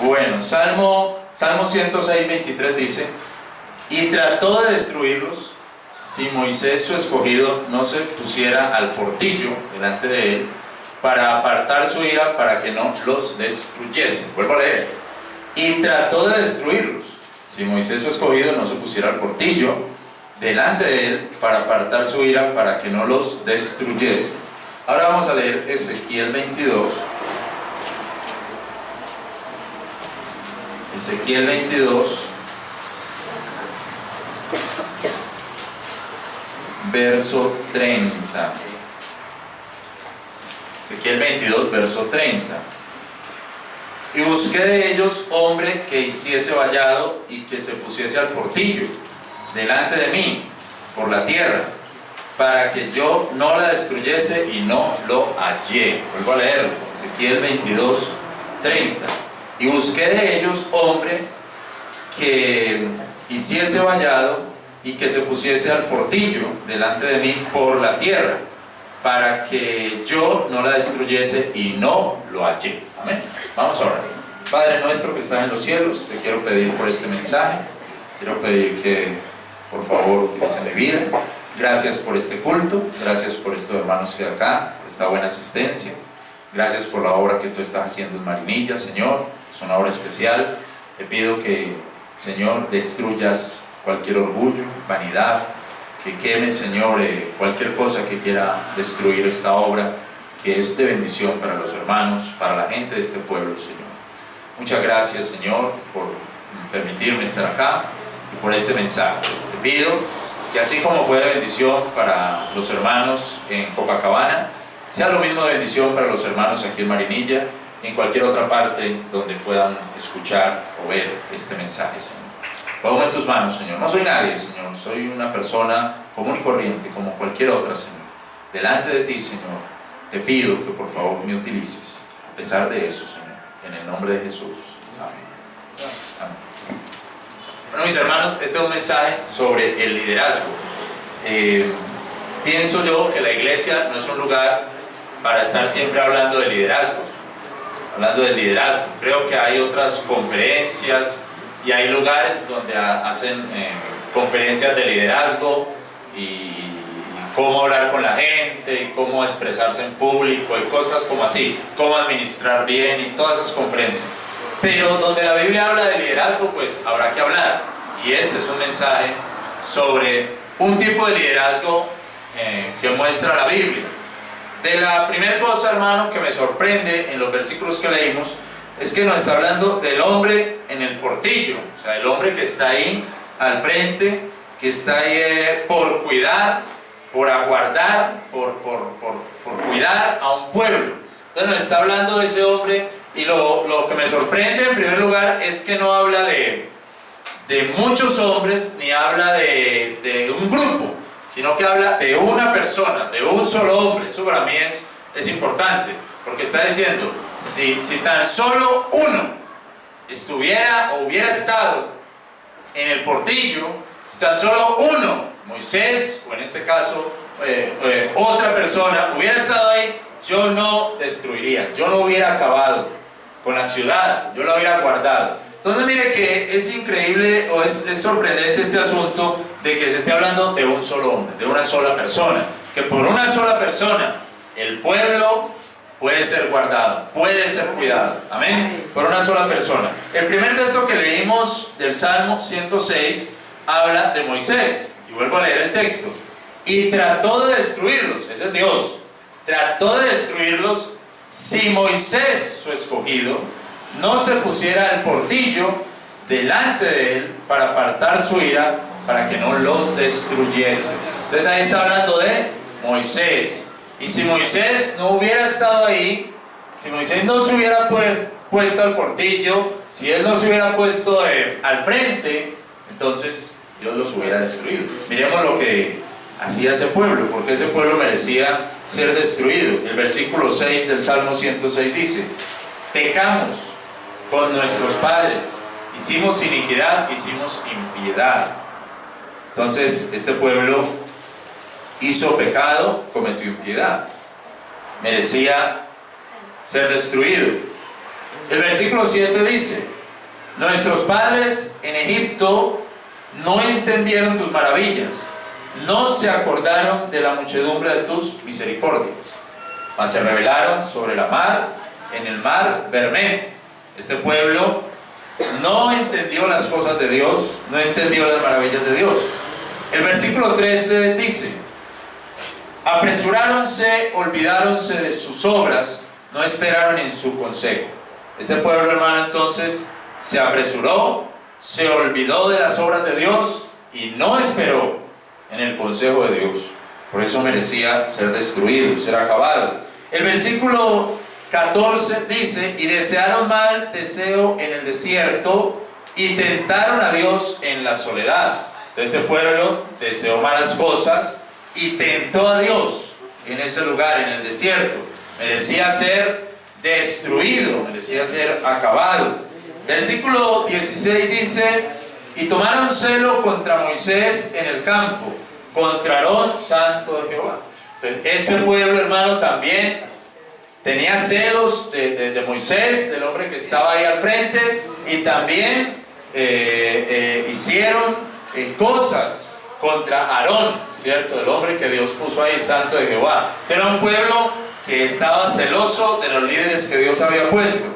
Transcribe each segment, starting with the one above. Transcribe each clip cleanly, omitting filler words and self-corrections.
Bueno, Salmo 106, 23 dice: y trató de destruirlos si Moisés su escogido no se pusiera al portillo delante de él para apartar su ira, para que no los destruyese. Vuelvo a leer: y trató de destruirlos si Moisés su escogido no se pusiera al portillo delante de él para apartar su ira, para que no los destruyese. Ahora vamos a leer Ezequiel 22. Ezequiel 22, verso 30. Ezequiel 22, verso 30. Y busqué de ellos hombre que hiciese vallado y que se pusiese al portillo delante de mí por la tierra, para que yo no la destruyese, y no lo hallé. Vuelvo a leerlo. Ezequiel 22, 30. Y busqué de ellos hombre que hiciese vallado y que se pusiese al portillo delante de mí por la tierra, para que yo no la destruyese, y no lo hallé. Amén. Vamos a orar. Padre nuestro que estás en los cielos, te quiero pedir por este mensaje, quiero pedir que por favor utilice mi vida. Gracias por este culto, gracias por estos hermanos que acá, por esta buena asistencia. Gracias por la obra que tú estás haciendo en Marinilla, Señor. Es una obra especial. Te pido que, Señor, destruyas cualquier orgullo, vanidad, que queme, Señor, cualquier cosa que quiera destruir esta obra, que es de bendición para los hermanos, para la gente de este pueblo, Señor. Muchas gracias, Señor, por permitirme estar acá y por este mensaje. Te pido que así como fue de bendición para los hermanos en Copacabana, sea lo mismo de bendición para los hermanos aquí en Marinilla, en cualquier otra parte donde puedan escuchar o ver este mensaje, Señor. Pongo en tus manos, Señor. No soy nadie, Señor. Soy una persona común y corriente, como cualquier otra, Señor. Delante de ti, Señor, te pido que por favor me utilices. A pesar de eso, Señor, en el nombre de Jesús. Amén. Amén. Bueno, mis hermanos, este es un mensaje sobre el liderazgo. Pienso yo que la iglesia no es un lugar para estar siempre hablando de liderazgo. Creo que hay otras conferencias y hay lugares donde hacen conferencias de liderazgo y cómo hablar con la gente y cómo expresarse en público y cosas como así, cómo administrar bien y todas esas conferencias. Pero donde la Biblia habla de liderazgo, pues habrá que hablar. Y este es un mensaje sobre un tipo de liderazgo que muestra la Biblia. De la primera cosa, hermano, que me sorprende en los versículos que leímos, es que nos está hablando del hombre en el portillo, o sea, el hombre que está ahí al frente, que está ahí por cuidar, por aguardar, por cuidar a un pueblo. Entonces nos está hablando de ese hombre, y lo que me sorprende en primer lugar es que no habla de muchos hombres, ni habla de un grupo, sino que habla de una persona, de un solo hombre. Eso para mí es importante, porque está diciendo, si tan solo uno estuviera o hubiera estado en el portillo, si tan solo uno, Moisés, o en este caso otra persona, hubiera estado ahí, yo no destruiría, yo no hubiera acabado con la ciudad, yo la hubiera guardado. Entonces mire que es increíble o es sorprendente este asunto de que se esté hablando de un solo hombre, de una sola persona, que por una sola persona el pueblo puede ser guardado, puede ser cuidado. Amén. Por una sola persona. El primer texto que leímos del Salmo 106 habla de Moisés, y vuelvo a leer el texto: y trató de destruirlos, ese es Dios, trató de destruirlos si Moisés, su escogido, no se pusiera el portillo delante de él para apartar su ira, para que no los destruyese. Entonces ahí está hablando de Moisés. Y si Moisés no hubiera estado ahí, si Moisés no se hubiera puesto al portillo, si él no se hubiera puesto al frente, entonces Dios los hubiera destruido. Miremos lo que hacía ese pueblo, porque ese pueblo merecía ser destruido. El versículo 6 del Salmo 106 dice: pecamos con nuestros padres, hicimos iniquidad, hicimos impiedad. Entonces este pueblo hizo pecado, cometió impiedad, merecía ser destruido. El versículo 7 dice: nuestros padres en Egipto no entendieron tus maravillas, no se acordaron de la muchedumbre de tus misericordias, mas se rebelaron sobre la mar, en el mar Bermé. Este pueblo no entendió las cosas de Dios, no entendió las maravillas de Dios. El versículo 13 dice: apresuráronse, olvidáronse de sus obras, no esperaron en su consejo. Este pueblo, hermano, entonces se apresuró, se olvidó de las obras de Dios y no esperó en el consejo de Dios. Por eso merecía ser destruido, ser acabado. El versículo 14 dice: y desearon mal deseo en el desierto y tentaron a Dios en la soledad. Entonces este pueblo deseó malas cosas y tentó a Dios en ese lugar, en el desierto. Merecía ser destruido, merecía ser acabado. Versículo 16 dice: y tomaron celo contra Moisés en el campo, contra Aarón, santo de Jehová. Entonces este pueblo, hermano, también tenía celos de Moisés, del hombre que estaba ahí al frente, y también hicieron cosas contra Aarón, ¿cierto? El hombre que Dios puso ahí, el santo de Jehová. Era un pueblo que estaba celoso de los líderes que Dios había puesto.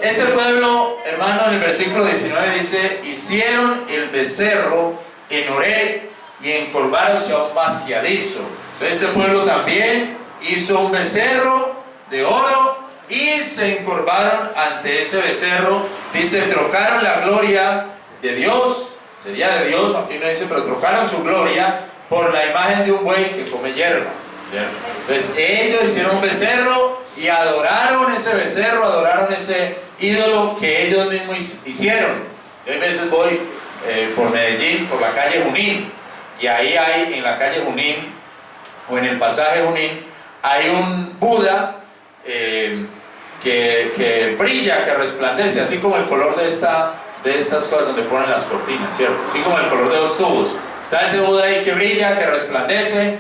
Este pueblo, hermano, en el versículo 19 dice: hicieron el becerro en Horeb y encorváronse a un vaciadizo. Entonces este pueblo también hizo un becerro de oro y se encorvaron ante ese becerro. Dice: trocaron la gloria de Dios, sería de Dios, aquí no dice, pero trocaron su gloria por la imagen de un buey que come hierba, ¿cierto? Entonces ellos hicieron un becerro y adoraron ese becerro, adoraron ese ídolo que ellos mismos hicieron. Yo a veces voy por Medellín, por la calle Junín, y ahí hay, en la calle Junín, o en el pasaje Junín, hay un Buda que brilla, que resplandece, así como el color de estas cosas donde ponen las cortinas, ¿cierto? Así como el color de los tubos. Está ese Buda ahí que brilla, que resplandece,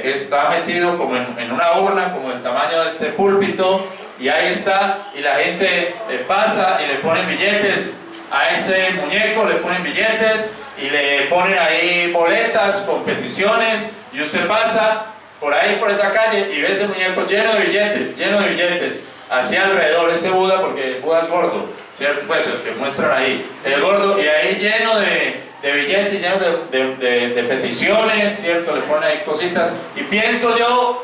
está metido como en una urna, como el tamaño de este púlpito, y ahí está, y la gente pasa y le ponen billetes a ese muñeco, le ponen billetes y le ponen ahí boletas con peticiones, y usted pasa por ahí, por esa calle, y ve ese muñeco lleno de billetes, hacia alrededor, ese Buda, porque Buda es gordo, ¿cierto? Pues el que muestran ahí, el gordo, y ahí lleno de billetes, lleno de peticiones, ¿cierto? Le ponen ahí cositas, y pienso yo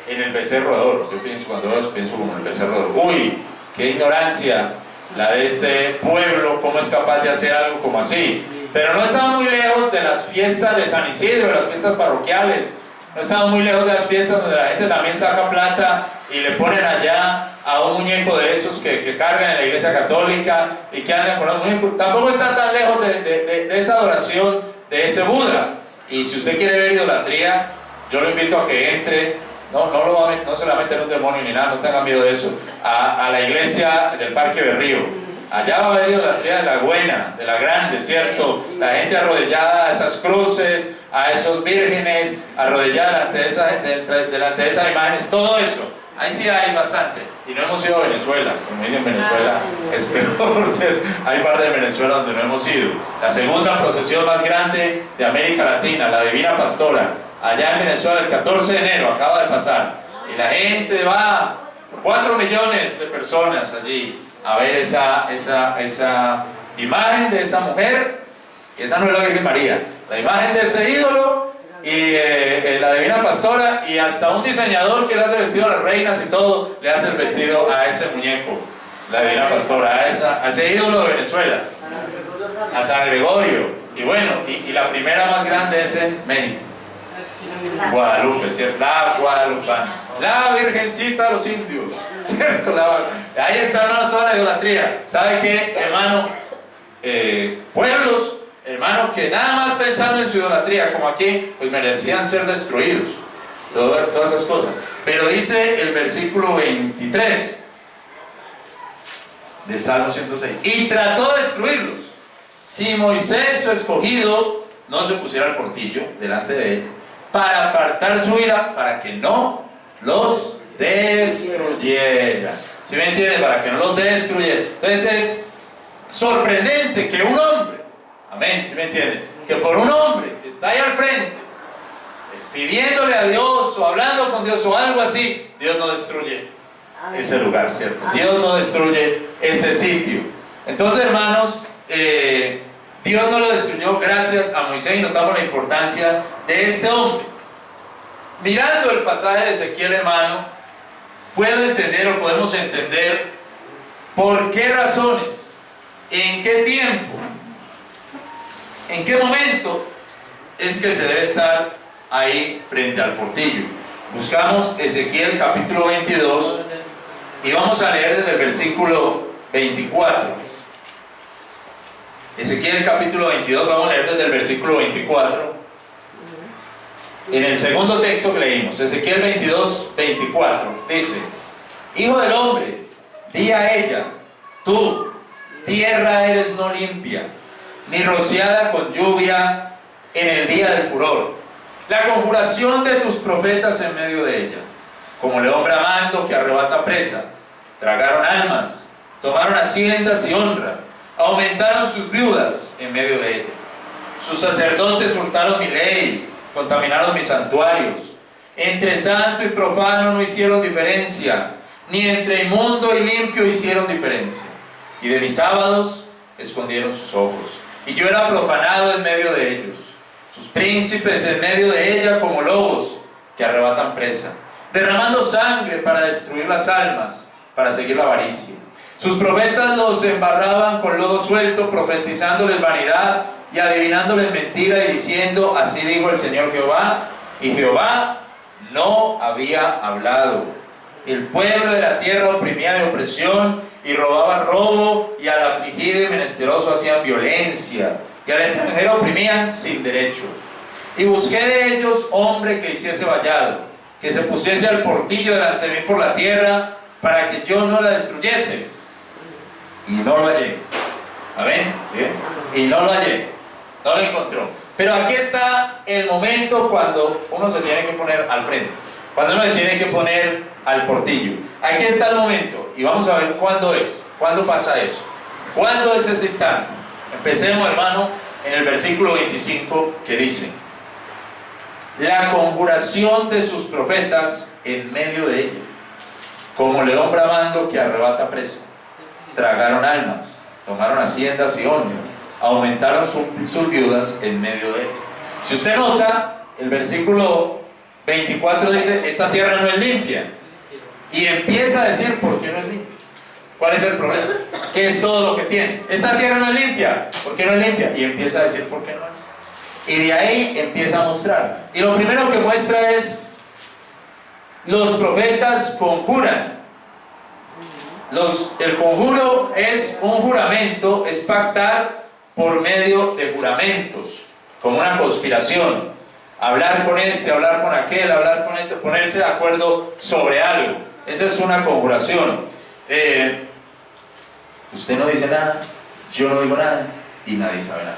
en el becerro de oro. Yo pienso, cuando veo, pienso como en el becerro de oro. Uy, qué ignorancia la de este pueblo, cómo es capaz de hacer algo como así. Pero no estaba muy lejos de las fiestas de San Isidro, de las fiestas parroquiales. No estaba muy lejos de las fiestas donde la gente también saca plata y le ponen allá a un muñeco de esos que cargan en la iglesia católica y que andan con un muñeco. Tampoco está tan lejos de esa adoración de ese Buda. Y si usted quiere ver idolatría, yo lo invito a que entre. No se le va a meter un demonio ni nada, no tengan miedo de eso. A la iglesia del Parque Berrío. Allá va a haber idolatría de la buena, de la grande, ¿cierto? La gente arrodillada a esas cruces, a esos vírgenes, arrodillada delante de esas imágenes, todo eso. Ahí sí hay bastante. Y no hemos ido a Venezuela, como dicen en Venezuela, es peor ser. Hay parte de Venezuela donde no hemos ido. La segunda procesión más grande de América Latina, la Divina Pastora, allá en Venezuela, el 14 de enero, acaba de pasar. Y la gente va, 4 millones de personas allí, a ver esa imagen de esa mujer, que esa no es la Virgen María, la imagen de ese ídolo y la Divina Pastora, y hasta un diseñador que le hace vestido a las reinas y todo, le hace el vestido a ese muñeco, la Divina Pastora, a ese ídolo de Venezuela, a San Gregorio. Y bueno, y la primera más grande es en México, Guadalupe, ¿cierto? La guadalupana, la Virgencita de los Indios, ¿cierto? Ahí está, hermano, toda la idolatría. ¿Sabe qué, hermano? Pueblos, hermano, que nada más pensando en su idolatría, como aquí, pues merecían ser destruidos, todas esas cosas. Pero dice el versículo 23 del Salmo 106: y trató de destruirlos. Si Moisés, su escogido, no se pusiera al portillo delante de él, para apartar su ira, para que no los destruyera. ¿Sí me entiende? Para que no los destruya. Entonces es sorprendente que un hombre, amén, ¿sí me entiende? Que por un hombre que está ahí al frente, pidiéndole a Dios o hablando con Dios o algo así, Dios no destruye ese lugar, ¿cierto? Dios no destruye ese sitio. Entonces, hermanos, Dios no lo destruyó gracias a Moisés, y notamos la importancia de este hombre. Mirando el pasaje de Ezequiel, hermano, podemos entender por qué razones, en qué tiempo, en qué momento es que se debe estar ahí frente al portillo. Buscamos Ezequiel capítulo 22 y vamos a leer desde el versículo 24. Ezequiel capítulo 22, vamos a leer desde el versículo 24. En el segundo texto que leímos, Ezequiel 22, 24, dice: Hijo del hombre, di a ella, tú, tierra eres no limpia, ni rociada con lluvia en el día del furor. La conjuración de tus profetas en medio de ella, como león bramando que arrebata presa, tragaron almas, tomaron haciendas y honra, aumentaron sus viudas en medio de ella. Sus sacerdotes hurtaron mi ley, contaminaron mis santuarios. Entre santo y profano no hicieron diferencia, ni entre inmundo y limpio hicieron diferencia. Y de mis sábados escondieron sus ojos, y yo era profanado en medio de ellos. Sus príncipes en medio de ella como lobos que arrebatan presa, derramando sangre para destruir las almas, para seguir la avaricia. Sus profetas los embarraban con lodo suelto, profetizándoles vanidad y adivinándoles mentira y diciendo: así dijo el Señor Jehová, y Jehová no había hablado. El pueblo de la tierra oprimía de opresión y robaba robo, y al afligido y menesteroso hacían violencia, y al extranjero oprimían sin derecho. Y busqué de ellos hombre que hiciese vallado, que se pusiese al portillo delante de mí por la tierra, para que yo no la destruyese, y no lo hallé. ¿Amén? ¿Sí? Y no lo hallé, no lo encontró. Pero aquí está el momento cuando uno se tiene que poner al frente, cuando uno se tiene que poner al portillo. Aquí está el momento, y vamos a ver cuándo es, cuándo pasa eso, cuándo es ese instante. Empecemos, hermano, en el versículo 25, que dice: la conjuración de sus profetas en medio de ella, como león bramando que arrebata presa, tragaron almas, tomaron haciendas y honra, aumentaron sus viudas en medio de ella. Si usted nota, el versículo 24 dice: esta tierra no es limpia, y empieza a decir por qué no es limpia. ¿Cuál es el problema? ¿Qué es todo lo que tiene? Esta tierra no es limpia, ¿por qué no es limpia? Y empieza a decir por qué no es. Y de ahí empieza a mostrar. Y lo primero que muestra es: los profetas conjuran. El conjuro es un juramento, es pactar por medio de juramentos, como una conspiración. Hablar con este, hablar con aquel, hablar con este, ponerse de acuerdo sobre algo. Esa es una conjuración. Usted no dice nada, yo no digo nada, y nadie sabe nada.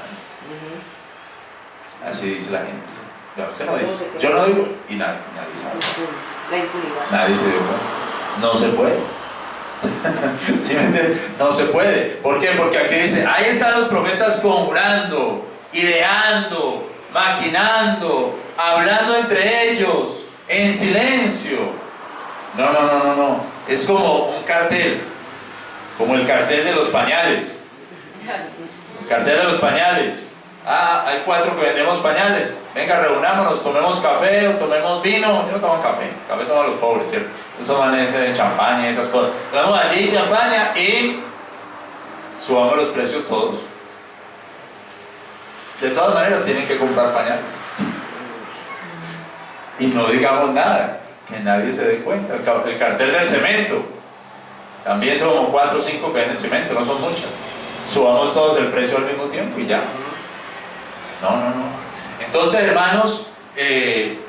Así dice la gente. Ya, usted no dice, yo no digo, y nadie sabe. La impunidad. Nadie se dio cuenta. No se puede. ¿Sí me entiende? No se puede. ¿Por qué? Porque aquí dice: ahí están los profetas conjurando, ideando, maquinando, hablando entre ellos, en silencio. No. Es como un cartel, como el cartel de los pañales. El cartel de los pañales. Ah, hay 4 que vendemos pañales. Venga, reunámonos, tomemos café o tomemos vino. Yo no tomo café toman los pobres, ¿cierto? Ellos toman ese champaña y esas cosas. Tomamos allí champaña y subamos los precios todos. De todas maneras tienen que comprar pañales. Y no digamos nada, que nadie se dé cuenta. El cartel del cemento. También son como 4 o 5 que venden cemento, no son muchas. Subamos todos el precio al mismo tiempo y ya. No. Entonces, hermanos,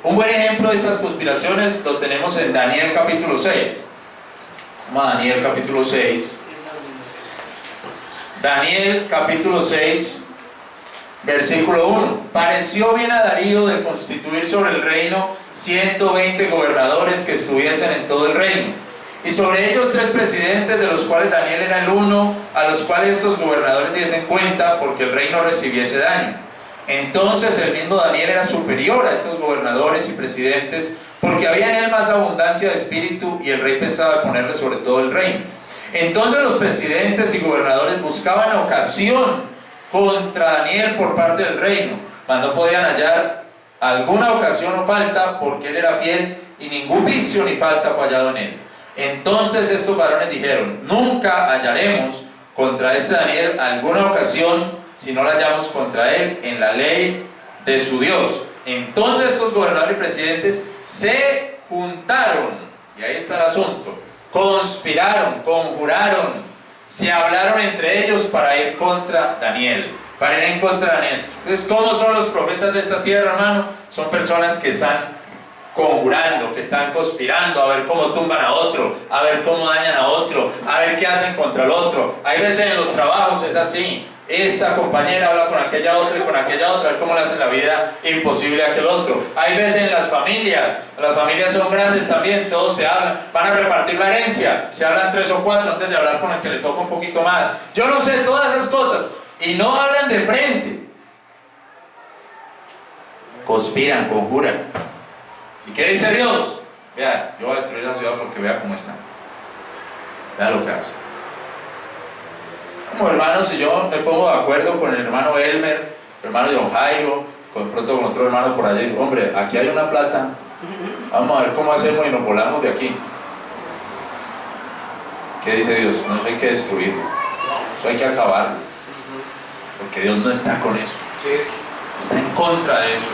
un buen ejemplo de estas conspiraciones lo tenemos en Daniel capítulo 6. Vamos a Daniel capítulo 6. Daniel capítulo 6, versículo 1. Pareció bien a Darío de constituir sobre el reino 120 gobernadores que estuviesen en todo el reino, Y sobre ellos 3 presidentes, de los cuales Daniel era el uno, a los cuales estos gobernadores diesen cuenta, porque el rey no recibiese daño. Entonces el mismo Daniel era superior a estos gobernadores y presidentes, porque había en él más abundancia de espíritu, y el rey pensaba ponerle sobre todo el reino. Entonces los presidentes y gobernadores buscaban ocasión contra Daniel por parte del reino, mas no podían hallar alguna ocasión o falta, porque él era fiel, y ningún vicio ni falta fallado en él. Entonces estos varones dijeron: nunca hallaremos contra este Daniel alguna ocasión, si no la hallamos contra él en la ley de su Dios. Entonces estos gobernadores y presidentes se juntaron, y ahí está el asunto, conspiraron, conjuraron, se hablaron entre ellos para ir contra Daniel, para ir en contra de Daniel. Entonces, ¿cómo son los profetas de esta tierra, hermano? Son personas que están conjurando, que están conspirando a ver cómo tumban a otro, a ver cómo dañan a otro, a ver qué hacen contra el otro. Hay veces en los trabajos es así: esta compañera habla con aquella otra y con aquella otra, a ver cómo le hacen la vida imposible a aquel otro. Hay veces en las familias son grandes también, todos se hablan, van a repartir la herencia, se hablan 3 o 4 antes de hablar con el que le toca un poquito más. Yo no sé, todas esas cosas, y no hablan de frente. Conspiran, conjuran. ¿Y qué dice Dios? Vea, yo voy a destruir la ciudad porque vea cómo está. Vea lo que hace. Como hermanos, si yo me pongo de acuerdo con el hermano Elmer, el hermano John Jairo, pronto con otro hermano por allí: hombre, aquí hay una plata, vamos a ver cómo hacemos y nos volamos de aquí. ¿Qué dice Dios? No, eso hay que destruirlo, eso hay que acabarlo, porque Dios no está con eso, está en contra de eso.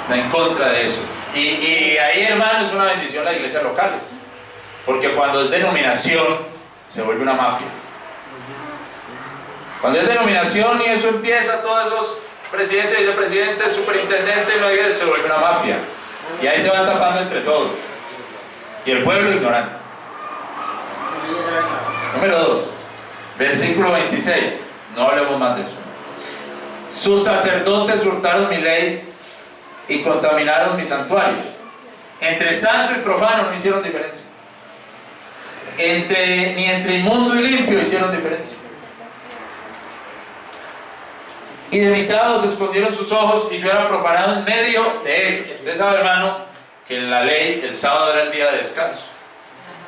Está en contra de eso. Y ahí, hermano, es una bendición las iglesias locales, porque cuando es denominación se vuelve una mafia. Cuando es denominación y eso empieza, todos esos presidentes, vicepresidentes, superintendentes, no digas, se vuelve una mafia, y ahí se van tapando entre todos, y el pueblo ignorante. Número 2, versículo 26. No hablemos más de eso. Sus sacerdotes hurtaron mi ley y contaminaron mis santuarios. Entre santo y profano no hicieron diferencia. Ni entre inmundo y limpio hicieron diferencia. Y de mis sábados escondieron sus ojos, y yo era profanado en medio de ellos. Usted sabe, hermano, que en la ley el sábado era el día de descanso.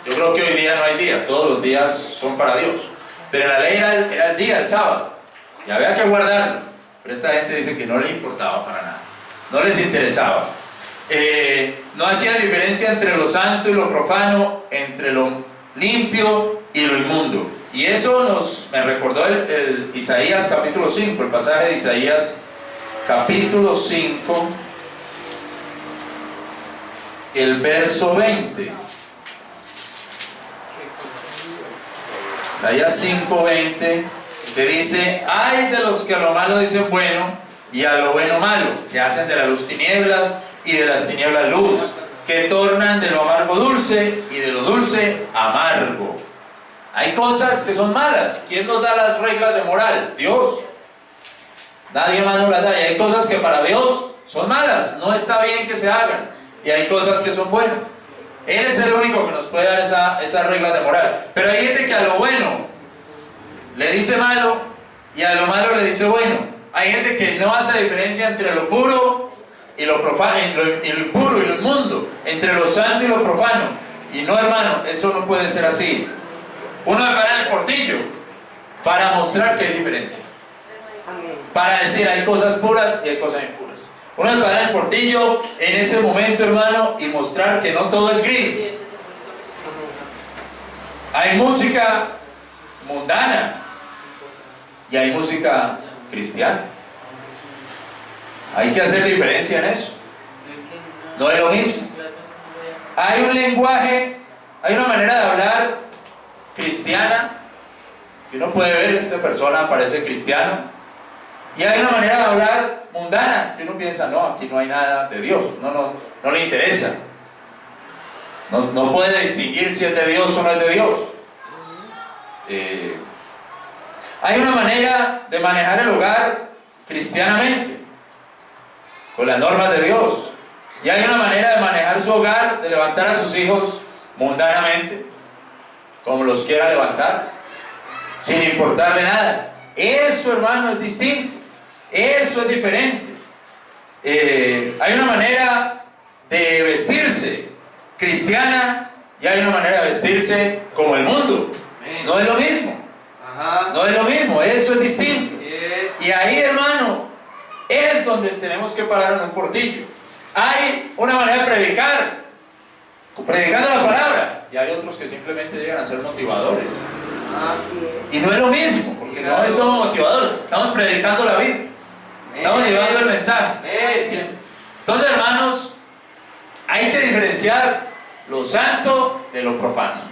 Yo creo que hoy día no hay día, todos los días son para Dios. Pero en la ley era el día, el sábado, y había que guardarlo. Pero esta gente dice que no le importaba para nada. No les interesaba. No hacía diferencia entre lo santo y lo profano, entre lo limpio y lo inmundo. Y eso me recordó el Isaías capítulo 5, el pasaje de Isaías capítulo 5, el verso 20. Isaías 5, 20, que dice: ay de los que a lo malo dicen bueno, y a lo bueno malo, que hacen de la luz tinieblas y de las tinieblas luz, que tornan de lo amargo dulce y de lo dulce amargo. Hay cosas que son malas. ¿Quién nos da las reglas de moral? Dios. Nadie más nos las da. Y hay cosas que para Dios son malas, no está bien que se hagan, y hay cosas que son buenas. Él es el único que nos puede dar esas reglas de moral. Pero hay gente que a lo bueno le dice malo, y a lo malo le dice bueno. Hay gente que no hace diferencia entre lo puro y lo profano, y lo impuro y lo inmundo, entre lo santo y lo profano. Y no, hermano, eso no puede ser así. Uno debe parar el portillo para mostrar que hay diferencia, para decir hay cosas puras y hay cosas impuras. Uno debe parar el portillo en ese momento, hermano, y mostrar que no todo es gris. Hay música mundana y hay música cristiana. Hay que hacer diferencia en eso. No es lo mismo. Hay un lenguaje, hay una manera de hablar cristiana que uno puede ver: esta persona parece cristiano. Y hay una manera de hablar mundana que uno piensa: no, aquí no hay nada de Dios, no le interesa, no puede distinguir si es de Dios o no es de Dios. Hay una manera de manejar el hogar cristianamente, con las normas de Dios, y hay una manera de manejar su hogar, de levantar a sus hijos mundanamente, como los quiera levantar, sin importarle nada. Eso, hermano, es distinto, eso es diferente. Hay una manera de vestirse cristiana y hay una manera de vestirse como el mundo. No es lo mismo. No es lo mismo, eso es distinto. Y ahí, hermano, es donde tenemos que parar en un portillo. Hay una manera de predicar, predicando la palabra, y hay otros que simplemente llegan a ser motivadores. Y no es lo mismo, porque no somos motivadores, estamos predicando la Biblia, estamos llevando el mensaje. Entonces, hermanos, hay que diferenciar lo santo de lo profano,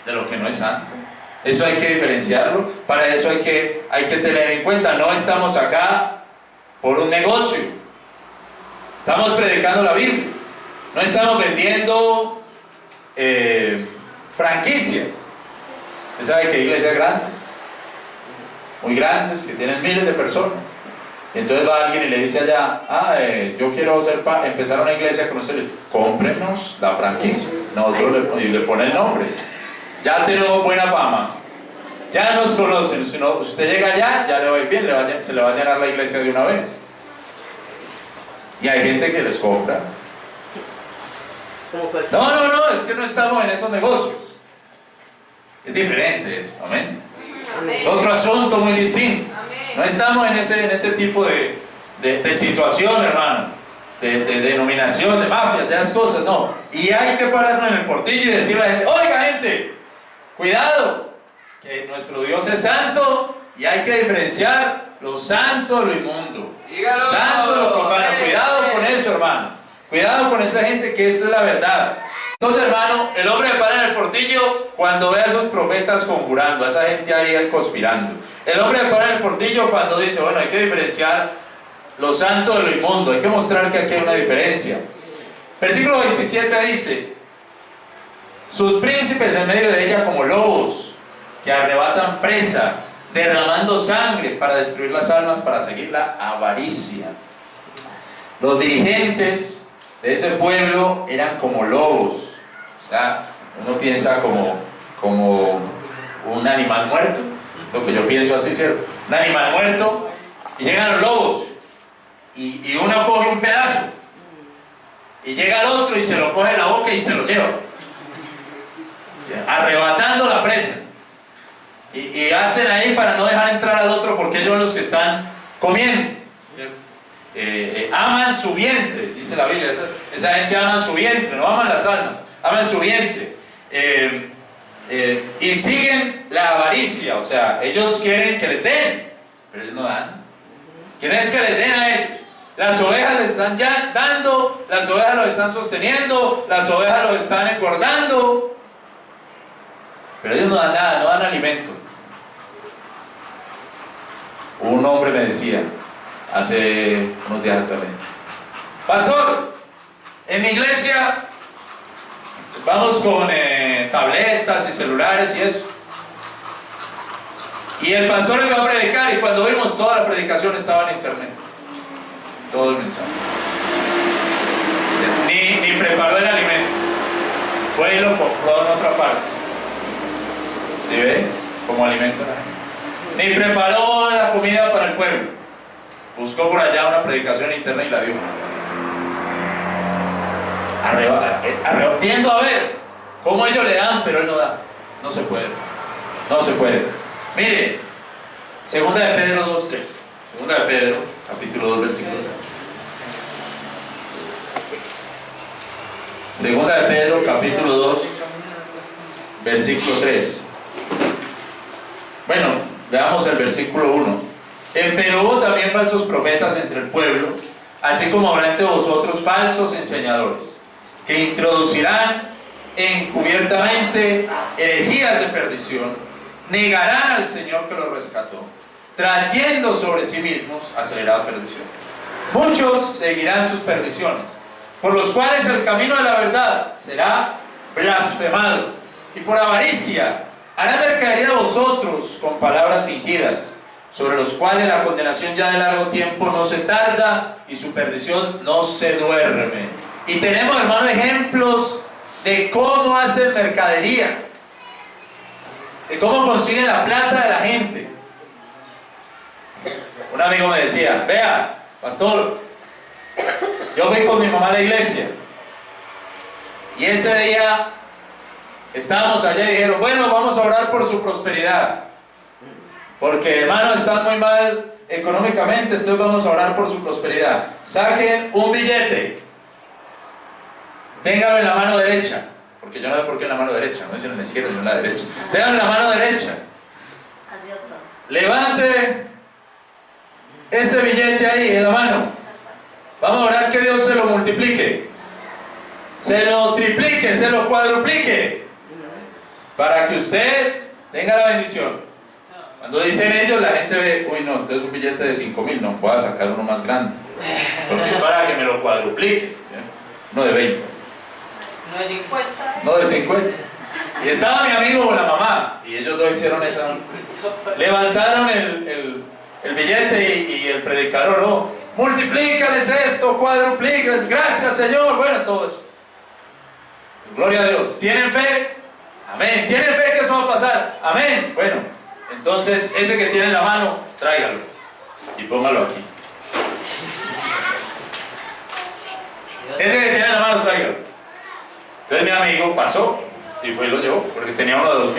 de lo que no es santo. Eso hay que diferenciarlo. Para eso hay que tener en cuenta, no estamos acá por un negocio, estamos predicando la Biblia, no estamos vendiendo franquicias. Usted sabe que hay iglesias grandes, muy grandes, que tienen miles de personas. Entonces va alguien y le dice allá, yo quiero empezar una iglesia con ustedes, cómprenos la franquicia. Nosotros le pone el nombre. Ya tenemos buena fama, ya nos conocen. Si usted llega allá, ya le va a ir bien, se le va a llenar la iglesia de una vez. Y hay gente que les compra. No, es que no estamos en esos negocios. Es diferente eso, amén. Es otro asunto muy distinto. No estamos en ese tipo de situación, hermano, de denominación, de mafia, de esas cosas, no. Y hay que pararnos en el portillo y decirle a la gente, oiga gente, cuidado, que nuestro Dios es santo y hay que diferenciar lo santo de lo inmundo, lo santo de lo profano. Cuidado con eso, hermano, cuidado con esa gente, que esto es la verdad. Entonces, hermano, el hombre para en el portillo cuando ve a esos profetas conjurando, a esa gente ahí conspirando. El hombre para en el portillo cuando dice, bueno, hay que diferenciar lo santo de lo inmundo, hay que mostrar que aquí hay una diferencia. Versículo 27 dice, sus príncipes en medio de ella como lobos que arrebatan presa, derramando sangre para destruir las almas, para seguir la avaricia. Los dirigentes de ese pueblo eran como lobos. O sea, uno piensa como un animal muerto, lo que yo pienso así, ¿cierto? Un animal muerto, y llegan los lobos, y uno coge un pedazo, y llega el otro y se lo coge en la boca y se lo lleva, arrebatando la presa, y hacen ahí para no dejar entrar al otro, porque ellos son los que están comiendo, ¿cierto? Aman su vientre, dice la Biblia. Esa gente ama su vientre, no aman las almas, aman su vientre. Y siguen la avaricia, o sea, ellos quieren que les den, pero ellos no dan. Quieren es que les den a ellos. Las ovejas les están ya dando, las ovejas los están sosteniendo, las ovejas los están engordando, pero ellos no dan nada, no dan alimento. Un hombre me decía hace unos días también, pastor, en mi iglesia vamos con tabletas y celulares y eso, y el pastor le va a predicar, y cuando vimos toda la predicación estaba en internet, todo el mensaje, ni preparó el alimento, fue y lo compró en otra parte. ¿Sí ve? Como alimento, ni preparó la comida para el pueblo. Buscó por allá una predicación en internet y la vio. Viendo a ver cómo ellos le dan, pero él no da. No se puede. No se puede. Mire, segunda de Pedro 2:3. Segunda de Pedro, capítulo 2, versículo 3. Segunda de Pedro, capítulo 2, versículo 3. Bueno, veamos el versículo 1. Pero hubo también falsos profetas entre el pueblo, así como habrá entre vosotros falsos enseñadores, que introducirán encubiertamente herejías de perdición, negarán al Señor que los rescató, trayendo sobre sí mismos acelerada perdición. Muchos seguirán sus perdiciones, por los cuales el camino de la verdad será blasfemado, y por avaricia harán mercadería de vosotros con palabras fingidas, sobre los cuales la condenación ya de largo tiempo no se tarda y su perdición no se duerme. Y tenemos, hermano, ejemplos de cómo hacen mercadería, de cómo consiguen la plata de la gente. Un amigo me decía, vea, pastor, yo fui con mi mamá a la iglesia y ese día estábamos allá y dijeron, bueno, vamos a orar por su prosperidad, porque hermanos están muy mal económicamente, entonces vamos a orar por su prosperidad. Saquen un billete, ténganlo en la mano derecha, porque yo no sé por qué en la mano derecha, no es en la izquierda, sino en la derecha. Ténganlo en la mano derecha, levante ese billete ahí en la mano, vamos a orar que Dios se lo multiplique, se lo triplique, se lo cuadruplique, para que usted tenga la bendición. Cuando dicen ellos, la gente ve, uy no, entonces un billete de 5.000, no puedo sacar uno más grande, porque es para que me lo cuadruplique, ¿sí? No de 20. No de 50. No de 50. Y estaba mi amigo con la mamá, y ellos dos hicieron esa, levantaron el billete y el predicador, no, multiplícales esto, cuadruplícales, gracias Señor, bueno, todo eso. Gloria a Dios. ¿Tienen fe? Amén. ¿Tienen fe que eso va a pasar? Amén. Bueno. Entonces, ese que tiene en la mano, tráigalo y póngalo aquí. Ese que tiene en la mano, tráigalo. Entonces mi amigo pasó y fue y lo llevó, porque tenía uno de 2.000.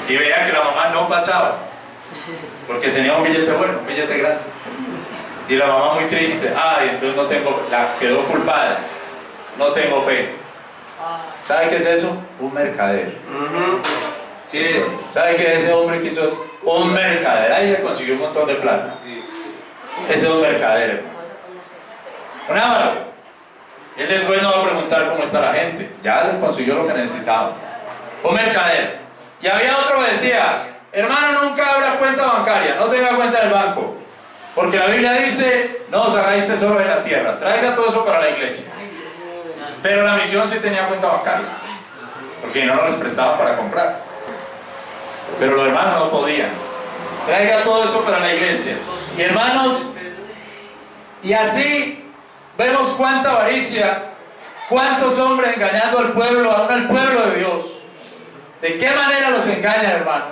Y vean que la mamá no pasaba, porque tenía un billete bueno, un billete grande. Y la mamá muy triste, ay, entonces no tengo, la quedó culpada, no tengo fe. ¿Sabe qué es eso? Un mercader. Sí, ¿sabe qué ese hombre quiso? Un mercader. Ahí se consiguió un montón de plata. Ese es un mercader, hermano. Un avaro. Él después no va a preguntar cómo está la gente. Ya le consiguió lo que necesitaba. Un mercader. Y había otro que decía, hermano, nunca abra cuenta bancaria, no tenga cuenta en el banco, porque la Biblia dice, no os hagáis tesoros en la tierra, traiga todo eso para la iglesia. Pero la misión sí tenía cuenta bancaria, porque no les prestaban para comprar. Pero los hermanos no podían. Traiga todo eso para la iglesia. Y hermanos, y así vemos cuánta avaricia, cuántos hombres engañando al pueblo, aún al pueblo de Dios. ¿De qué manera los engañan, hermano?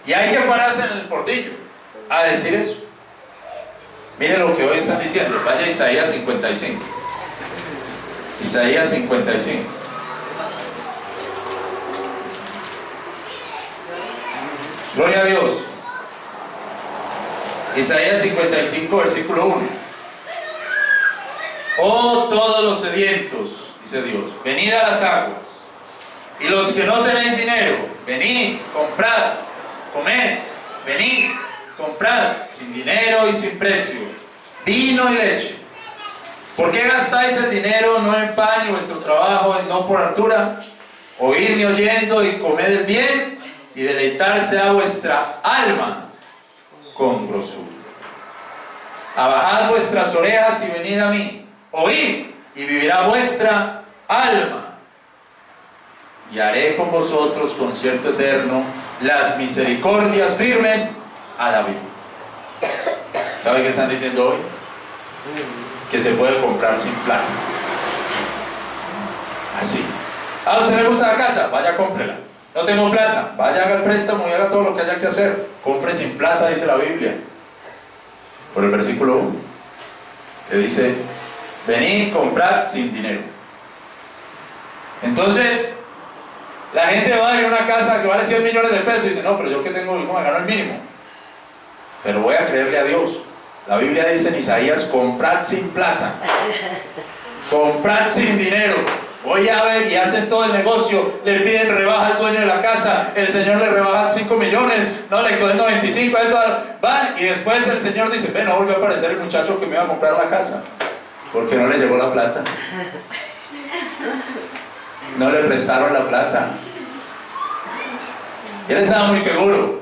Y hay que pararse en el portillo a decir eso. Mire lo que hoy están diciendo. Vaya a Isaías 55. Isaías 55. Gloria a Dios. Isaías 55, versículo 1. Oh, todos los sedientos, dice Dios, venid a las aguas. Y los que no tenéis dinero, venid, comprad, comed, venid, comprad, sin dinero y sin precio, vino y leche. ¿Por qué gastáis el dinero no en pan y vuestro trabajo en no por hartura? Oídme oyendo y comed el bien, y deleitarse a vuestra alma con grosura. Abajad vuestras orejas y venid a mí, oíd y vivirá vuestra alma, y haré con vosotros concierto eterno, las misericordias firmes a la vida. ¿Sabe qué están diciendo hoy? Que se puede comprar sin plata. Así. ¿A usted le gusta la casa? Vaya, cómprela. No tengo plata, vaya, haga el préstamo y haga todo lo que haya que hacer. Compre sin plata, dice la Biblia. Por el versículo 1, que dice, venid, comprad sin dinero. Entonces, la gente va a ir a una casa que vale 100 millones de pesos y dice, no, pero yo que tengo, ¿cómo me gano el mínimo? Pero voy a creerle a Dios. La Biblia dice en Isaías, comprad sin plata, comprad sin dinero. Voy a ver, y hacen todo el negocio, le piden rebaja al dueño de la casa, el señor le rebaja 5 millones, no, le cogen 95, van, y después el señor dice, no volvió a aparecer el muchacho que me iba a comprar la casa, porque no le llegó la plata, no le prestaron la plata. Y él estaba muy seguro.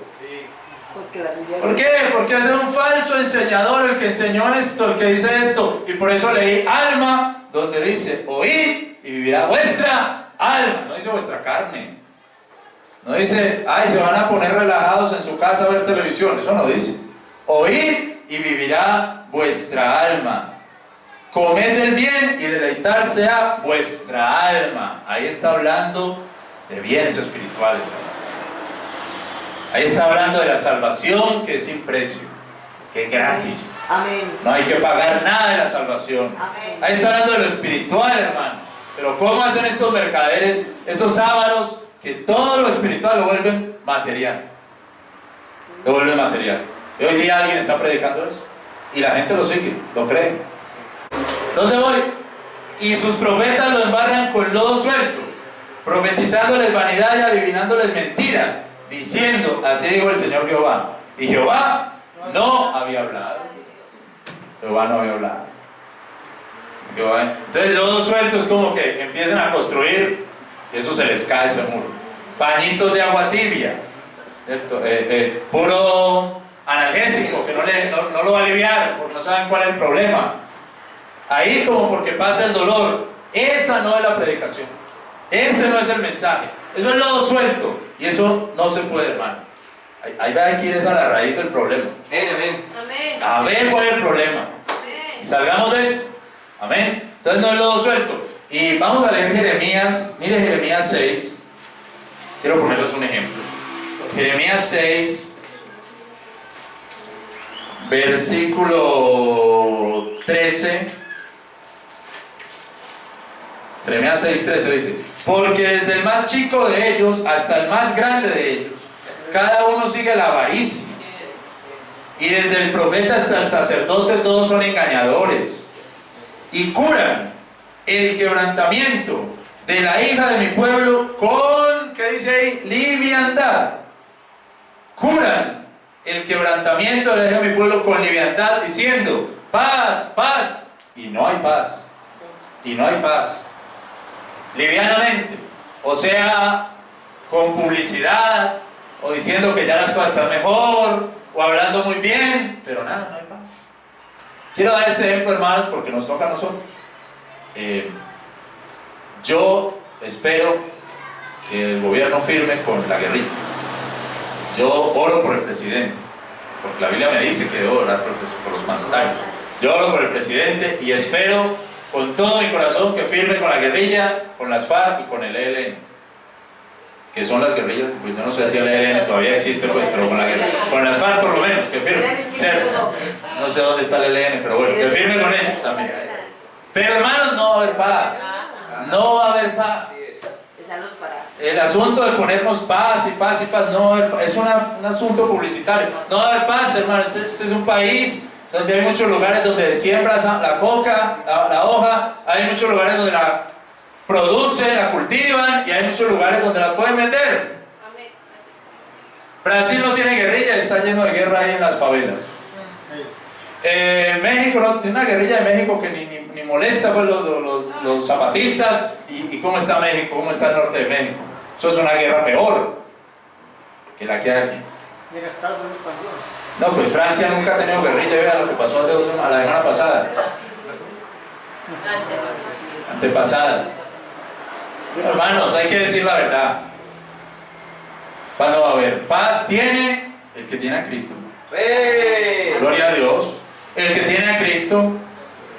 ¿Por qué? Porque es un falso enseñador el que enseñó esto, el que dice esto, y por eso leí alma, donde dice, oíd y vivirá vuestra alma, no dice vuestra carne, no dice, ay, se van a poner relajados en su casa a ver televisión, eso no dice, oíd y vivirá vuestra alma. comed el bien y deleitarse a vuestra alma. Ahí está hablando de bienes espirituales, hermano. Ahí está hablando de la salvación, que es sin precio, que es gratis. Amén. No hay que pagar nada de la salvación. Amén. Ahí está hablando de lo espiritual, hermano. Pero ¿cómo hacen estos mercaderes, estos ávaros, que todo lo espiritual lo vuelven material? Lo vuelven material. Y hoy día alguien está predicando eso. Y la gente lo sigue, lo cree. ¿Dónde voy? Y sus profetas lo embarran con lodo suelto, profetizándoles vanidad y adivinándoles mentira, diciendo, así dijo el Señor Jehová. Y Jehová no había hablado. Jehová no había hablado. Entonces el lodo suelto es como que empiezan a construir y eso se les cae ese muro. Pañitos de agua tibia, ¿cierto? Puro analgésico que no lo va a aliviar porque no saben cuál es el problema. Ahí como porque pasa el dolor. Esa no es la predicación. Ese no es el mensaje. Eso es lodo suelto. Y eso no se puede, hermano. Ahí va a ir a la raíz del problema. Amén. A ver cuál es el problema. Y salgamos de esto. Amén. Entonces no es lodo suelto. Y vamos a leer Jeremías. Mire Jeremías 6. Quiero ponerles un ejemplo. Jeremías 6, versículo 13. Jeremías 6:13 dice: porque desde el más chico de ellos hasta el más grande de ellos, cada uno sigue la avaricia, y desde el profeta hasta el sacerdote todos son engañadores, y curan el quebrantamiento de la hija de mi pueblo con, ¿qué dice ahí? Liviandad. Curan el quebrantamiento de la hija de mi pueblo con liviandad, diciendo, paz, paz, y no hay paz, y no hay paz. Livianamente, o sea, con publicidad, o diciendo que ya las cosas están mejor, o hablando muy bien, pero nada, no hay paz. Quiero dar este ejemplo, hermanos, porque nos toca a nosotros. Yo espero que el gobierno firme con la guerrilla. Yo oro por el presidente, porque la Biblia me dice que debo orar por los mandatarios. Yo oro por el presidente y espero con todo mi corazón que firme con la guerrilla, con las FARC y con el ELN, que son las guerrillas. Pues yo no sé si el ELN todavía existe, pues, pero con las FARC por lo menos, que firme, ¿cierto? No sé dónde está el ELN, pero bueno, que firme con ellos también. Pero hermanos, no va a haber paz, no va a haber paz. El asunto de ponernos paz y paz y paz, no, es un asunto publicitario. No va a haber paz, hermanos. Este es un país donde hay muchos lugares donde siembras la coca, la hoja, hay muchos lugares donde la producen, la cultivan, y hay muchos lugares donde la pueden vender. Brasil no tiene guerrilla, está lleno de guerra ahí en las favelas. México no tiene una guerrilla de México que ni molesta, pues, los zapatistas. ¿Y cómo está México? ¿Cómo está el norte de México? Eso es una guerra peor que la que hay aquí. No, pues Francia nunca ha tenido guerrilla. Vean lo que pasó hace 2 semanas, la semana pasada. Antepasada. Hermanos, hay que decir la verdad. ¿Cuándo va a haber paz? Tiene el que tiene a Cristo. Gloria a Dios. El que tiene a Cristo.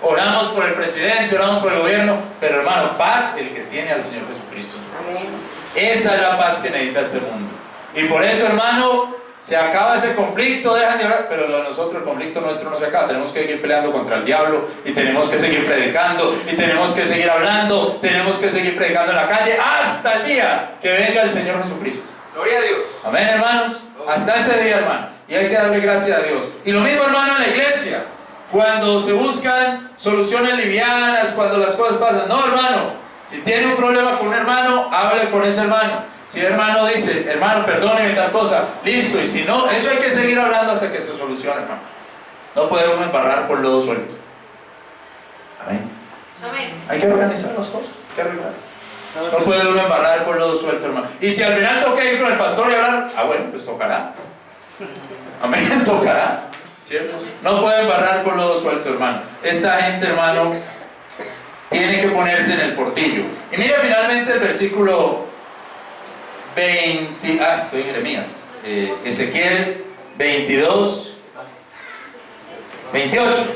Oramos por el presidente, oramos por el gobierno, pero hermano, paz el que tiene al Señor Jesucristo. Esa es la paz que necesita este mundo. Y por eso, hermano, se acaba ese conflicto, dejan de orar, pero lo de nosotros, el conflicto nuestro no se acaba. Tenemos que seguir peleando contra el diablo, y tenemos que seguir predicando, y tenemos que seguir hablando, tenemos que seguir predicando en la calle hasta el día que venga el Señor Jesucristo. Gloria a Dios. Amén, hermanos. Hasta ese día, hermano. Y hay que darle gracias a Dios. Y lo mismo, hermano, en la iglesia. Cuando se buscan soluciones livianas, cuando las cosas pasan. No, hermano. Si tiene un problema con un hermano, hable con ese hermano. Si el hermano dice, hermano, perdóneme tal cosa, listo. Y si no, eso hay que seguir hablando hasta que se solucione, hermano. No podemos embarrar por lodo suelto. Amén. Amén. Hay que organizar las cosas. Hay que arreglar. No puede uno embarrar con lodo suelto, hermano. Y si al final toca ir con el pastor y hablar, bueno, pues tocará. Amén, tocará. ¿Cierto? No puede embarrar con lodo suelto, hermano. Esta gente, hermano, tiene que ponerse en el portillo. Y mira finalmente el versículo 20. Estoy en Jeremías. Ezequiel 22, 28,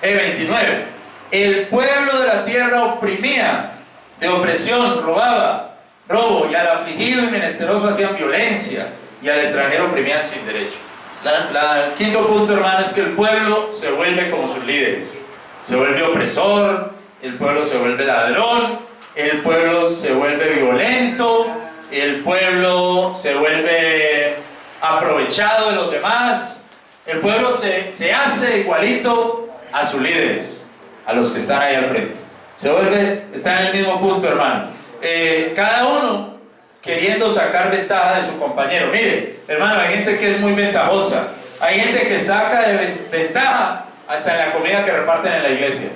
29. el pueblo de la tierra oprimía, de opresión, robo, y al afligido y menesteroso hacían violencia, y al extranjero oprimían sin derecho. El quinto punto, hermano, es que el pueblo se vuelve como sus líderes. Se vuelve opresor, el pueblo se vuelve ladrón, el pueblo se vuelve violento, el pueblo se vuelve aprovechado de los demás, el pueblo se hace igualito a sus líderes, a los que están ahí al frente. Está en el mismo punto, hermano. Cada uno queriendo sacar ventaja de su compañero. Mire, hermano, hay gente que es muy ventajosa, hay gente que saca de ventaja hasta en la comida que reparten en la iglesia.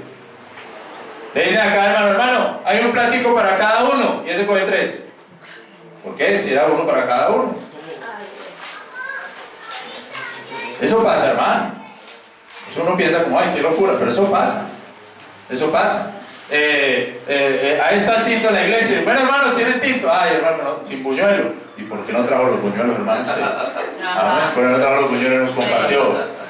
Le dicen a cada hermano, hay un platico para cada uno, y ese coge 3. ¿Por qué? Si era uno para cada uno. Eso pasa, hermano. Eso uno piensa como, ay, qué locura, pero eso pasa. Eso pasa. Ahí está el tinto en la iglesia. Bueno, hermanos, ¿tienen tinto? Ay, hermano, no, sin buñuelo. ¿Y por qué no trajo los buñuelos, hermano? ¿Por qué no trajo los buñuelos y nos compartió?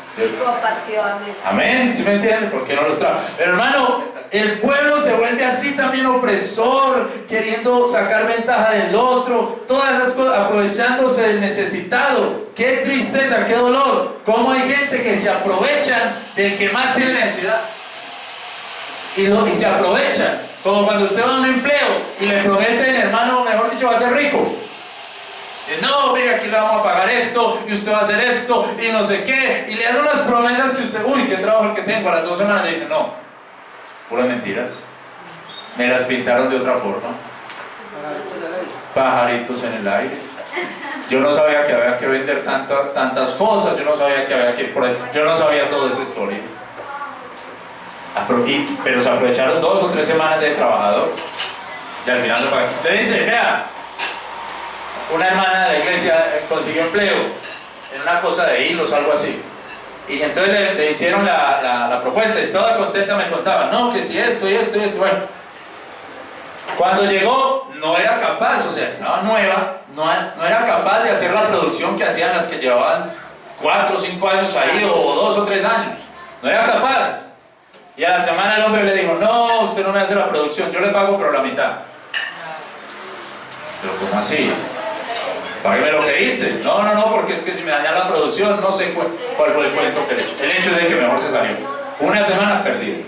Compartió, amén. Amén, ¿sí me entienden? ¿Por qué no los trajo? Pero, hermano, el pueblo se vuelve así también opresor, queriendo sacar ventaja del otro, todas esas cosas, aprovechándose del necesitado. Qué tristeza, qué dolor. Cómo hay gente que se aprovechan del que más tiene necesidad. Y se aprovechan, como cuando usted va a un empleo y le prometen, hermano, mejor dicho, va a ser rico. Y no, mire, aquí le vamos a pagar esto, y usted va a hacer esto, y no sé qué, y le hacen unas promesas que usted, uy, qué trabajo el que tengo, a las 2 semanas le dice, no, puras mentiras, me las pintaron de otra forma, pajaritos en el aire. Yo no sabía que había que vender tantas cosas, yo no sabía que había que ir por ahí, yo no sabía toda esa historia. Pero se aprovecharon 2 o 3 semanas de trabajador y al final lo pagaron. Le dice, vea, una hermana de la iglesia consiguió empleo en una cosa de hilos, algo así, y entonces le hicieron la propuesta, estaba contenta, me contaba, no, que si esto y esto y esto. Bueno, cuando llegó no era capaz, o sea, estaba nueva, no era capaz de hacer la producción que hacían las que llevaban 4 o 5 años ahí, o 2 o 3 años, no era capaz. Y a la semana el hombre le dijo, no, usted no me hace la producción, yo le pago pero la mitad. Pero ¿cómo así? Págueme lo que hice. No, porque es que si me dañan la producción, no sé cuál fue el cuento que le hecho. El hecho es de que mejor se salió. Una semana perdida.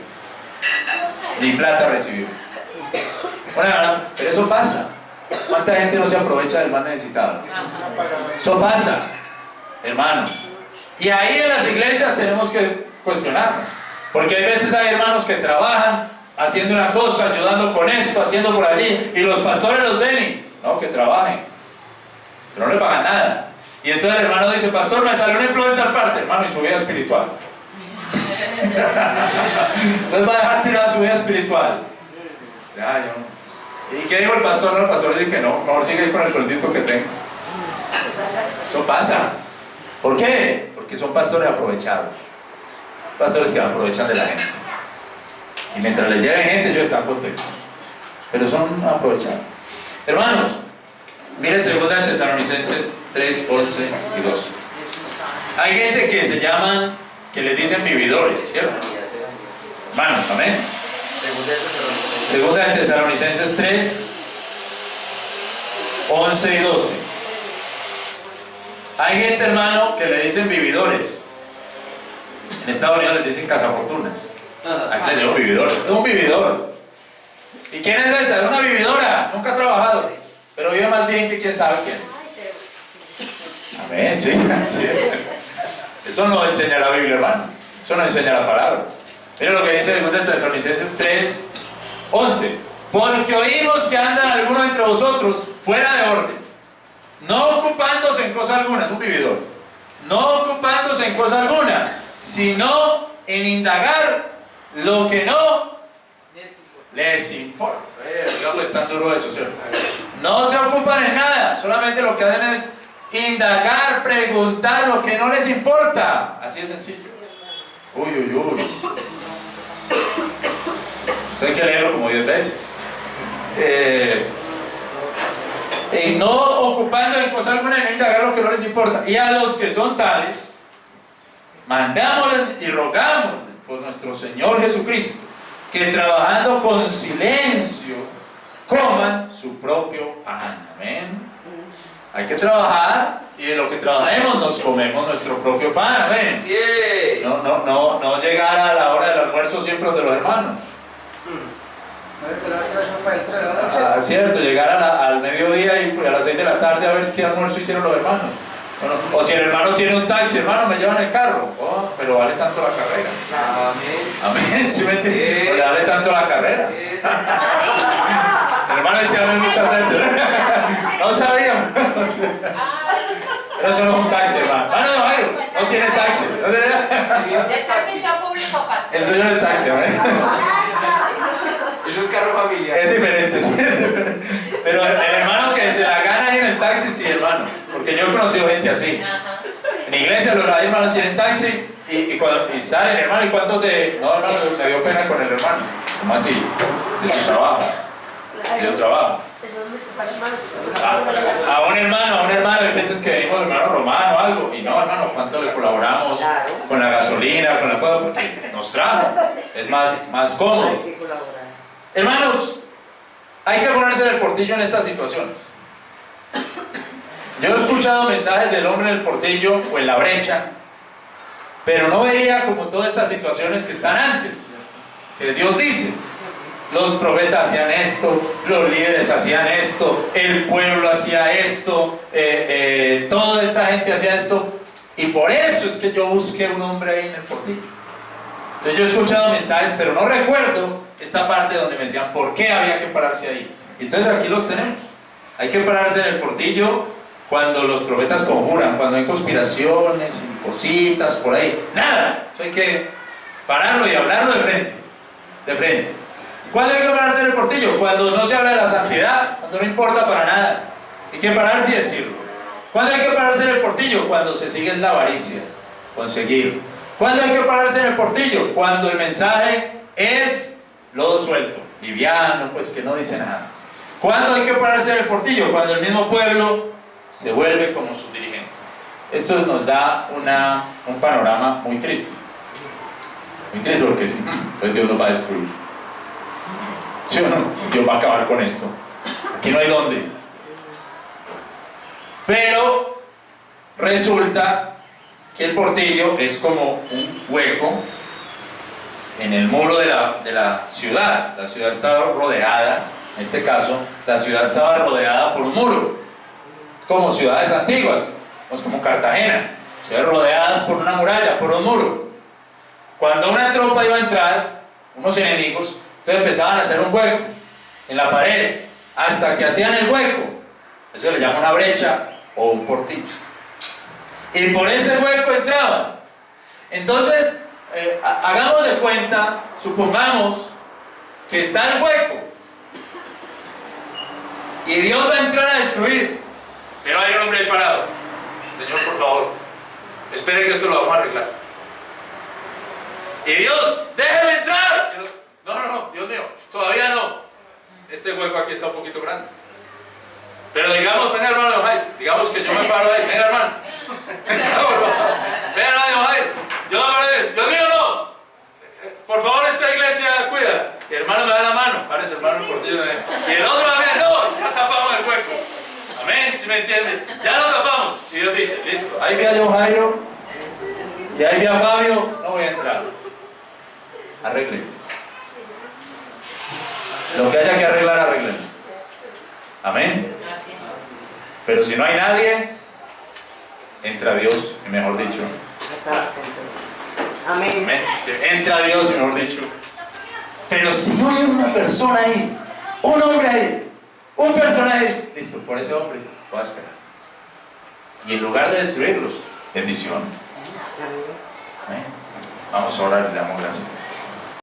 Ni plata recibió. Bueno, pero eso pasa. ¿Cuánta gente no se aprovecha del más necesitado? Eso pasa, hermano. Y ahí en las iglesias tenemos que cuestionarnos. Porque hay veces hay hermanos que trabajan haciendo una cosa, ayudando con esto, haciendo por allí, y los pastores los ven y, no, que trabajen, pero no le pagan nada. Y entonces el hermano dice, pastor, me salió un empleo en tal parte, hermano, y su vida espiritual. Entonces va a dejar tirada su vida espiritual. ¿Y qué dijo el pastor? No, el pastor dice que no, mejor sigue con el sueldito que tengo. Eso pasa. ¿Por qué? Porque son pastores aprovechados. Pastores que aprovechan de la gente. Y mientras les lleven gente, ellos están contentos. Pero son aprovechados. Hermanos, miren 2 Tesalonicenses 3, 11 y 12. Hay gente que se llaman, que les dicen vividores, ¿cierto? Hermanos, amén. 2 Tesalonicenses 3, 11 y 12. Hay gente, hermano, que le dicen vividores. En Estados Unidos les dicen cazafortunas. Aquí les digo vividores. Es un vividor. ¿Y quién es esa? Es una vividora. Nunca ha trabajado, pero vive más bien que quién sabe quién. Amén, sí, así es. Eso no enseña la Biblia, hermano. Eso no enseña la palabra. Mira lo que dice el 2 Tesalonicenses 3, 11. Porque oímos que andan algunos entre vosotros fuera de orden, no ocupándose en cosa alguna, es un vividor, no ocupándose en cosa alguna, sino en indagar lo que no les importa. Pues tan duro eso, ¿cierto? No se ocupan en nada, solamente lo que hacen es indagar, preguntar lo que no les importa. Así de sencillo. Uy. Eso hay que leerlo como 10 veces. Y no ocupando en cosa alguna y no indagar lo que no les importa. Y a los que son tales, mandámosles y rogamos por nuestro Señor Jesucristo, que trabajando con silencio coman su propio pan. Amén. Hay que trabajar y de lo que trabajemos nos comemos nuestro propio pan. Amén. Sí. No llegar a la hora del almuerzo siempre de los hermanos. Cierto, llegar al mediodía y a las 6 de la tarde a ver qué almuerzo hicieron los hermanos. Bueno, o si el hermano tiene un taxi, hermano, me llevan el carro. Oh, pero vale tanto la carrera. Amén. Amén, ¿sí me entiendes? Pero vale tanto la carrera. El hermano decía amén muchas veces. No sabíamos. Pero eso no es un taxi, hermano. No tiene taxi. Es servicio público, pastor. El suyo no es taxi, amén. Es un carro familiar. Es diferente, sí, es diferente. Pero el hermano que se la gana ahí en el taxi, sí, hermano. Porque yo he conocido gente así. En iglesia los hermanos tienen taxi y salen, hermano, ¿y cuántos de...? No, hermano, me dio pena con el hermano. ¿Cómo así? De su trabajo. De su trabajo. A un hermano, hay veces que venimos hermano romano o algo, y no, hermano, ¿cuánto le colaboramos con la gasolina, con la cosa? Porque nos trajo. Es más cómodo. Hermanos, hay que ponerse en el portillo en estas situaciones. Yo he escuchado mensajes del hombre en el portillo o en la brecha, pero no veía como todas estas situaciones que están antes, que Dios dice. Los profetas hacían esto, los líderes hacían esto, el pueblo hacía esto, toda esta gente hacía esto, y por eso es que yo busqué un hombre ahí en el portillo. Entonces yo he escuchado mensajes, pero no recuerdo esta parte donde me decían por qué había que pararse ahí. Entonces aquí los tenemos. Hay que pararse en el portillo cuando los profetas conjuran, cuando hay conspiraciones y cositas por ahí. Nada, eso hay que pararlo y hablarlo de frente. De frente. ¿Cuándo hay que pararse en el portillo? Cuando no se habla de la santidad, cuando no importa para nada. Hay que pararse y decirlo. ¿Cuándo hay que pararse en el portillo? Cuando se sigue en la avaricia, conseguir. ¿Cuándo hay que pararse en el portillo? Cuando el mensaje es lodo suelto, liviano, pues que no dice nada. ¿Cuándo hay que pararse en el portillo? Cuando el mismo pueblo se vuelve como sus dirigentes. Esto nos da un panorama muy triste. Muy triste porque pues Dios nos va a destruir. ¿Sí o no? Dios va a acabar con esto. Aquí no hay dónde. Pero resulta que el portillo es como un hueco en el muro de la ciudad. La ciudad estaba rodeada, en este caso, la ciudad estaba rodeada por un muro, como ciudades antiguas, pues como Cartagena, ciudades rodeadas por una muralla, por un muro. Cuando una tropa iba a entrar, unos enemigos, entonces empezaban a hacer un hueco en la pared, hasta que hacían el hueco. Eso le llama una brecha o un portillo. Y por ese hueco entraban. Entonces, hagamos de cuenta, supongamos que está el hueco y Dios va a entrar a destruir, pero hay un hombre ahí parado. Señor, por favor, espere que esto lo vamos a arreglar. Y Dios, déjeme entrar. No, Dios mío, todavía no. Este hueco aquí está un poquito grande. Pero digamos, venga hermano Jairo, digamos que yo me paro ahí, venga hermano. Venga hermano Jairo, yo me paro ahí, Dios mío no. Por favor, esta iglesia cuida. Y el hermano me da la mano, parece hermano el portillo de él. Y el otro también, no, ya tapamos el hueco. Amén, si me entienden, ya lo tapamos. Y Dios dice, listo, ahí vi a John Jairo y ahí vi a Fabio, no voy a entrar. Arregle. Lo que haya que arreglar, arreglen. Amén. Pero si no hay nadie, entra Dios, y mejor dicho. Amén. Amén. Sí, entra Dios, y mejor dicho. Pero si no hay una persona ahí, un hombre ahí, un personaje, listo, por ese hombre voy a esperar. Y en lugar de destruirlos, bendición. Amén. Vamos a orar y le damos gracias.